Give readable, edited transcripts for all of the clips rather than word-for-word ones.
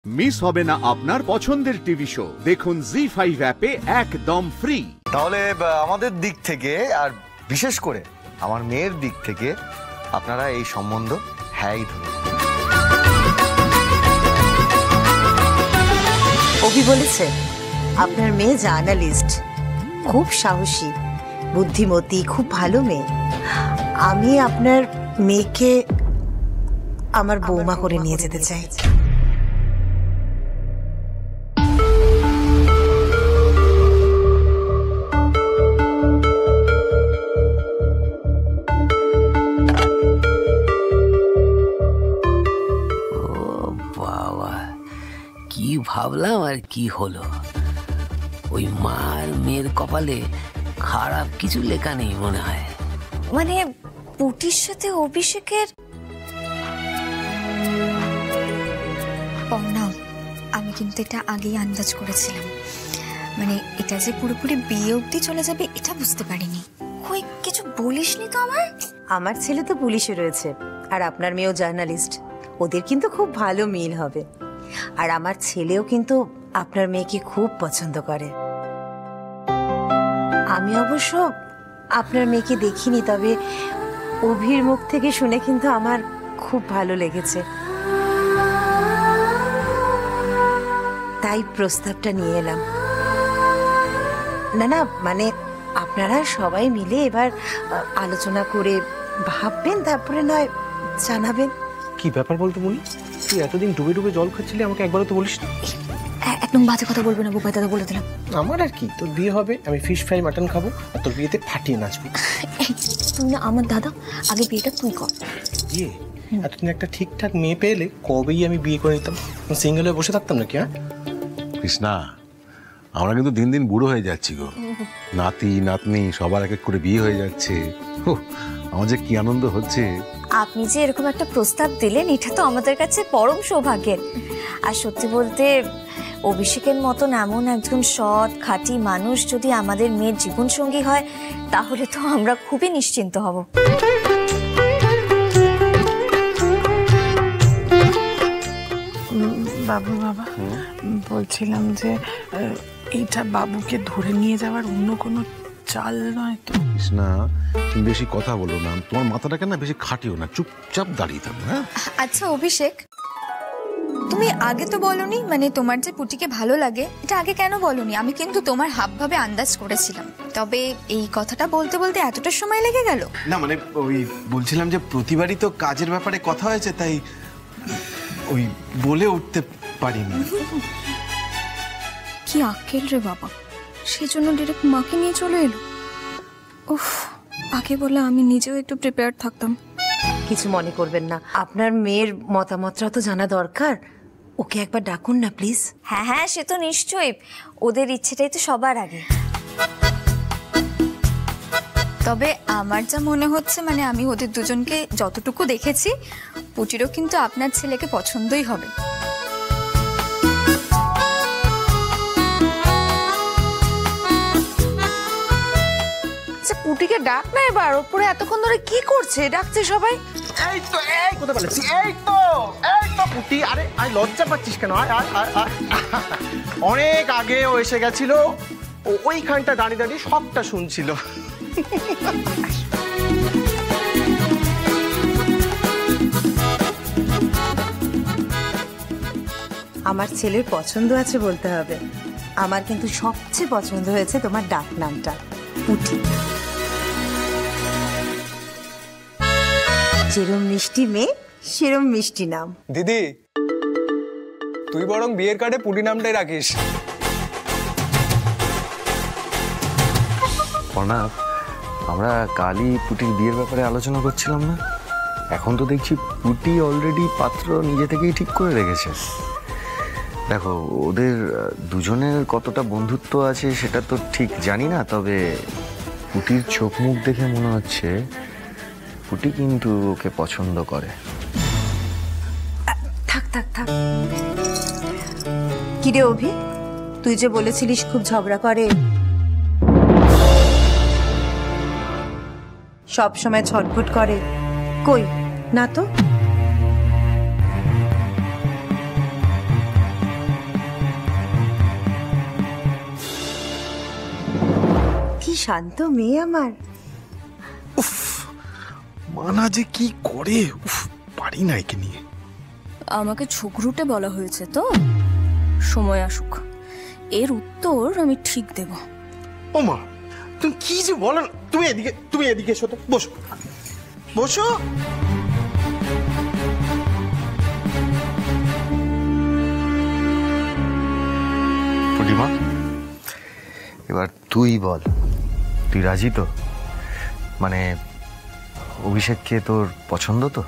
Miss হবে না আপনার পছন্দের টিভি শো। দেখুন জি5 অ্যাপে একদম ফ্রি। তাহলে আমাদের দিক থেকে আর বিশেষ করে আমার মেয়ের দিক থেকে আপনারা এই সম্বন্ধ হ্যাঁই ধরুন। অভি বলেছে আপনার মেয়ে জার্নালিস্ট, খুব সাহসী, বুদ্ধিমতী, খুব ভালো মেয়ে। আমি আপনার মেয়েকে আমার বৌমা করে নিয়ে যেতে চাই। কি ভাবলাম আর কি হলো, ওই মার মেয়ের কপালে খারাপ কিছু লেখা নেই মনে হয়। মানে পুটির সাথে অভিষেকের না, আমি কিন্তু এটা আগেই আন্দাজ করেছিলাম। মানে এটা যে পুরোপুরি বিয়ে অবধি চলে যাবে এটা বুঝতে পারিনি। কই কিছু বলিসনি তো? আমার ছেলে তো পুলিশে রয়েছে আর আপনার মেয়েও জার্নালিস্ট, ওদের কিন্তু খুব ভালো মিল হবে। আর আমার ছেলেও কিন্তু আপনার মেয়েকে খুব পছন্দ করে। আমি অবশ্য আপনার মেয়েকে দেখিনি, তবে অভির মুখ থেকে শুনে কিন্তু আমার খুব ভালো লেগেছে, তাই প্রস্তাবটা নিয়ে এলাম। না না, মানে আপনারা সবাই মিলে এবার আলোচনা করে ভাববেন, তারপরে নয় জানাবেন। কি ব্যাপার বলতে বলি, তুই এতদিন ডুবে ডুবে জল খাচ্ছিলি, আমাকে একবারও তো বলিস না। একদম বাজে কথা বলবো না বুবাই দাদা, বলে দিলাম। আমার আর কি, তোর বিয়ে হবে, আমি ফিশ ফ্রাই মাটন খাবো আর তোর বিয়েতে ফাটিয়ে নাচবি। তুই না আমার দাদা, আগে বিয়েটা তুই কর। বিয়ে? এতদিন একটা ঠিকঠাক মেয়ে পেলে কবেই আমি বিয়ে করে নিতাম, সিঙ্গেল হয়ে বসে থাকতাম নাকি? হ্যাঁ কৃষ্ণা, আমরা কিন্তু দিন দিন বুড়ো হয়ে যাচ্ছি গো। নাতি নাতনি সবার এক এক করে বিয়ে হয়ে যাচ্ছে। আমার যে কি আনন্দ হচ্ছে। আপনি যে এরকম একটা প্রস্তাব দিলেন এটা তো আমাদের কাছে পরম সৌভাগ্যের। আর সত্যি বলতে অভিষেকের মতন এমন একজন সৎ খাঁটি মানুষ যদি আমাদের মেয়ের জীবনসঙ্গী হয় তাহলে তো আমরা খুবই নিশ্চিন্ত হব। বাবু বাবা, বলছিলাম যে এইটা বাবুকে ধরে নিয়ে যাওয়ার অন্য কোনো চাল নয় তো? কৃষ্ণা, তুমি বেশি কথা বলো না, তোমার মাথাটাকে না বেশি খাটিও না, চুপচাপ দাঁড়িয়ে থাকো। হ্যাঁ আচ্ছা অভিষেক, তুমি আগে তো বলনি, মানে তোমার যে পুটিকে ভালো লাগে এটা আগে কেন বলনি? আমি কিন্তু তোমার হাবভাবে আন্দাজ করেছিলাম, তবে এই কথাটা বলতে বলতে এতটা সময় লেগে গেল। না মানে ওই বলছিলাম যে প্রতিবারই তো কাজের ব্যাপারে কথা হয়েছে, তাই ওই বলে উঠতে পারিনি। কি আক্কেল রে বাবা, সেজন্য ডিরেক্ট মাকে নিয়ে চলে এলো। উফ, আগে বলে আমি নিজেও একটু প্রিপেয়ার থাকতাম। কিছু মনে করবেন না, আপনার মেয়ের মতামতটা তো জানা দরকার, ওকে একবার ডাকুন না প্লিজ। হ্যাঁ হ্যাঁ, সে তো নিশ্চয়ই, ওদের ইচ্ছেটাই তো সবার আগে। তবে আমার যা মনে হচ্ছে, মানে আমি ওদের দুজনকে যতটুকু দেখেছি, পুটিরও কিন্তু আপনার ছেলেকে পছন্দই হবে। পুটিকে ডাক না এবার, ওপরে এতক্ষণ ধরে কি করছে? ডাকছে সবাই। এই তো, এই কথা বলেছি, এই তো পুটি। আরে আয়, লজ্জা পাচ্ছিস কেন? অনেক আগে ও এসে গেছিল, ওইখানটা দাঁড়িয়ে দাঁড়িয়ে সবটা শুনছিল। আমার ছেলের পছন্দ আছে বলতে হবে। আমার কিন্তু সবচেয়ে পছন্দ হয়েছে তোমার ডাক নামটা, পুটি। যেরম মিষ্টি মেয়ে সেরম মিষ্টি নাম। দিদি, তুই বরং বিয়ের কার্ডে পুটি নামটাই রাখিস। প্রণাব, আমরা কালই পুটির বিয়ের ব্যাপারে আলোচনা করছিলাম না? এখন তো দেখছি পুটি অলরেডি পাত্র নিজে থেকেই ঠিক করে রেখেছে। দেখো, ওদের দুজনের কতটা বন্ধুত্ব আছে সেটা তো ঠিক জানি না, তবে পুটির চোখ মুখ দেখে মনে হচ্ছে পুটি কিন্তু ওকে পছন্দ করে। থাক থাক থাক। কিরে অভি, তুই যে বলেছিলিস খুব ঝগড়া করে, সব সময় ছটফট করে, কই না তো? শান্ত মেয়ে আমার। উফ, মানা যে কি করে, উফ, পারি না একে নিয়ে। আমাকে ছোকরুটে বলা হয়েছে তো, সময় আসুক এর উত্তর আমি ঠিক দেব। ও মা, তুমি কি যে বলো না। তুমি এদিকে এসো তো, বসো বসো। পূর্ণিমা, এবার তুই বল, তুই রাজি তো? মানে অভিষেককে তোর পছন্দ তো?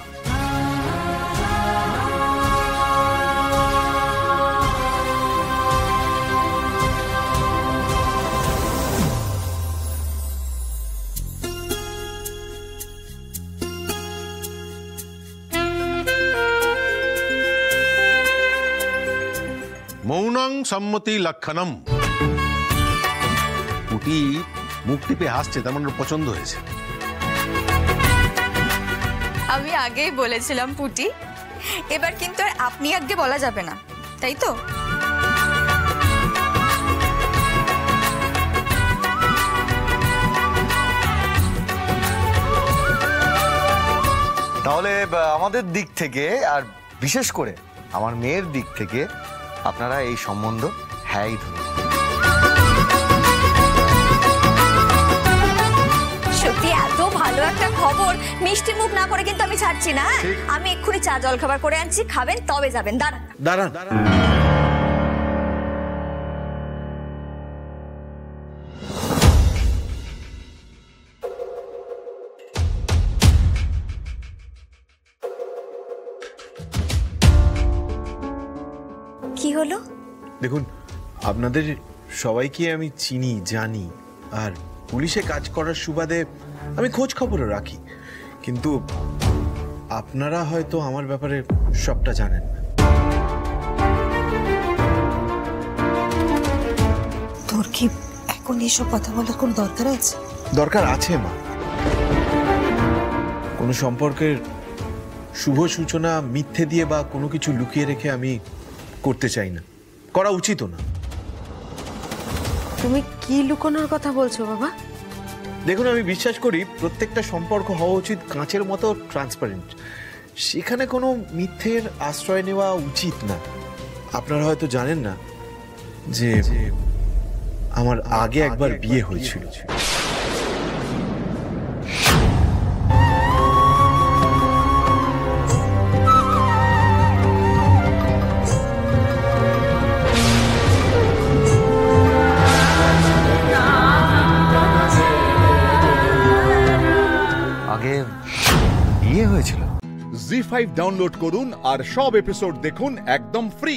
মৌনং সম্মতি লক্ষণম। পুটি মুখ টিপে হাসছে, তার মানে ওর পছন্দ হয়েছে। আমি আগেই বলেছিলাম পুটি, এবার কিন্তু আর আপনি আগে বলা যাবে না, তাই তো? তাহলে আমাদের দিক থেকে, আর বিশেষ করে আমার মেয়ের দিক থেকে, আপনারা এই সম্বন্ধ হ্যাঁই ধরুন। সত্যি এত ভালো একটা খবর মিষ্টি মুখ না করে কিন্তু আমি ছাড়ছি না। আমি এক্ষুনি চা জল খাবার করে আনছি, খাবেন তবে যাবেন। দাঁড়ান দাঁড়ান, কি হলো? দেখুন, আপনাদের সবাইকে আমি চিনি, জানি, আর পুলিশে কাজ করার সুবাদে আমি খোঁজ খবরও রাখি, কিন্তু আপনারা হয়তো আমার ব্যাপারে সবটা জানেন না। তোর কি এখন এসব কথা বলার কোনো দরকার আছে? দরকার আছে মা। কোনো সম্পর্কের শুভ সূচনা মিথ্যে দিয়ে বা কোনো কিছু লুকিয়ে রেখে আমি করতে চাই না, করা উচিতও না। তুমি কি লুকানোর কথা বলছো বাবা? দেখুন, আমি বিশ্বাস করি প্রত্যেকটা সম্পর্ক হওয়া উচিত কাঁচের মতো ট্রান্সপারেন্ট। সেখানে কোনো মিথ্যের আশ্রয় নেওয়া উচিত না। আপনারা হয়তো জানেন না যে আমার আগে একবার বিয়ে হয়েছিল। আগে বিয়ে হয়েছিল? জি5 ডাউনলোড করুন আর সব এপিসোড দেখুন একদম ফ্রি।